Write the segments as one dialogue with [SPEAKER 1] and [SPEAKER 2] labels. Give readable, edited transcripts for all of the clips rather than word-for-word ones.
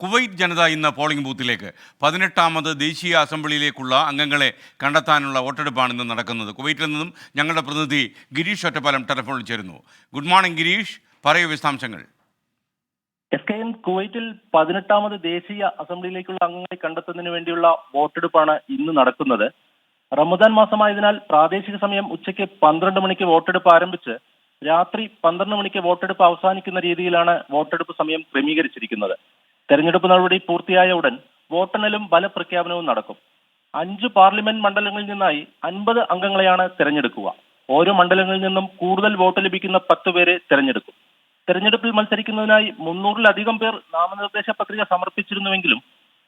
[SPEAKER 1] Kuwait ജനത ഇന്ന് polling ബൂത്തിലേക്ക് 18ാമത് ദേശീയ അസംബ്ലിയിലേക്കുള്ള അംഗങ്ങളെ കണ്ടെത്താനുള്ള വോട്ടെടുപ്പാണ് ഇന്ന് നടക്കുന്നത്. കുവൈറ്റിൽ നിന്നും ഞങ്ങളുടെ പ്രതിനിധി ഗിരീഷ് ഒറ്റപ്പാലം ടെലിഫോണിൽ ചേരുന്നു. ഗുഡ് മോർണിംഗ് ഗിരീഷ്, പറയൂ വിശദാംശങ്ങൾ.
[SPEAKER 2] SKN കുവൈറ്റിൽ 18ാമത് ദേശീയ അസംബ്ലിയിലേക്കുള്ള അംഗങ്ങളെ കണ്ടെത്തുന്നതിന് വേണ്ടിയുള്ള വോട്ടെടുപ്പാണ് ഇന്ന് നടക്കുന്നത്. റമദാൻ മാസമായതിനാൽ പ്രാദേശിക സമയം ഉച്ചയ്ക്ക് 12 മണിക്ക് വോട്ടെടുപ്പ് ആരംഭിച്ച് രാത്രി 12 മണിക്ക് വോട്ടെടുപ്പ് അവസാനിക്കുന്ന രീതിയിലാണ് വോട്ടെടുപ്പ് സമയം ക്രമീകരിച്ചിരിക്കുന്നത്. തെരഞ്ഞെടുപ്പ് നടപടി പൂർത്തിയായ ഉടൻ വോട്ടെണ്ണലും ഫലപ്രഖ്യാപനവും നടക്കും. 5 പാർലമെന്റ് മണ്ഡലങ്ങളിൽ നിന്നായി 50 അംഗങ്ങളെയാണ് തെരഞ്ഞെടുക്കുക. ഓരോ മണ്ഡലങ്ങളിൽ നിന്നും കൂടുതൽ വോട്ട് ലഭിക്കുന്ന 10 പേരെ തെരഞ്ഞെടുക്കും. തെരഞ്ഞെടുപ്പിൽ മത്സരിക്കുന്നതിനായി 300-ലധികം പേർ നാമനിർദ്ദേശ പത്രിക സമർപ്പിച്ചിരുന്നുവെങ്കിലും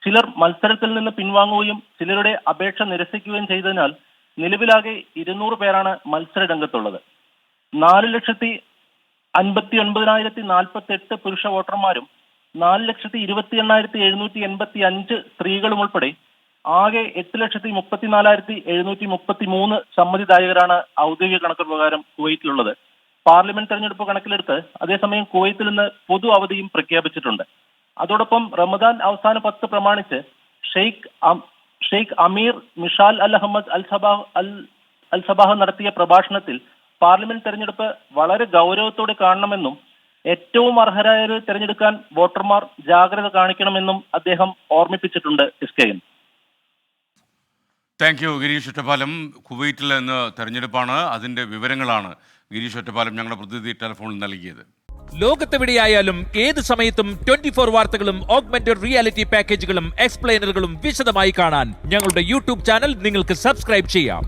[SPEAKER 2] ചിലർ മത്സരത്തിൽ നിന്ന് പിൻവാങ്ങുകയും ചിലരുടെ അപേക്ഷ നിരസിക്കുകയും ചെയ്തതിനാൽ നിലവിലാകെ 200 പേരാണ് മത്സര രംഗത്തുള്ളത്. 4,59,048 പുരുഷ വോട്ടർമാരും 4,28,785 സ്ത്രീകളും ഉൾപ്പെടെ ആകെ 8,34,733 സമ്മതിദായകരാണ് ഔദ്യോഗിക കണക്ക് പ്രകാരം കുവൈറ്റിലുള്ളത്. പാർലമെന്റ് തെരഞ്ഞെടുപ്പ് കണക്കിലെടുത്ത് അതേസമയം കുവൈത്തിൽ നിന്ന് പൊതു അവധിയും പ്രഖ്യാപിച്ചിട്ടുണ്ട്. അതോടൊപ്പം റമദാൻ അവസാന 10 പ്രമാണിച്ച് ഷെയ്ഖ് അമീർ മിഷാൽ അൽ അഹമ്മദ് അൽ സബാഹ് നടത്തിയ പ്രഭാഷണത്തിൽ പാർലമെന്റ് തെരഞ്ഞെടുപ്പ് വളരെ ഗൗരവത്തോടെ കാണണമെന്നും ഏറ്റവും അർഹരായവരെ തെരഞ്ഞെടുക്കാൻ വോട്ടർമാർ ജാഗ്രത കാണിക്കണമെന്നും അദ്ദേഹം ഓർമ്മിപ്പിച്ചിട്ടുണ്ട്. SKN.
[SPEAKER 1] Thank you Girish Ottapalam. കുവൈറ്റിൽ നിന്ന് തെരഞ്ഞെടുപ്പാണ്, അതിൻ്റെ വിവരങ്ങളാണ് ഗിരീഷ് ഒറ്റപ്പാലം ഞങ്ങളുടെ പ്രതിനിധി ടെലിഫോണിൽ നൽകിയത്.
[SPEAKER 3] ലോകത്തെവിടെയായാലും ഏത് സമയത്തും 24 വാർത്തകളും ഓഗ്മെന്റഡ് റിയാലിറ്റി പാക്കേജുകളും എക്സ്പ്ലെയിനറുകളും വിശദമായി കാണാൻ ഞങ്ങളുടെ യൂട്യൂബ് ചാനൽ നിങ്ങൾക്ക് സബ്സ്ക്രൈബ് ചെയ്യാം.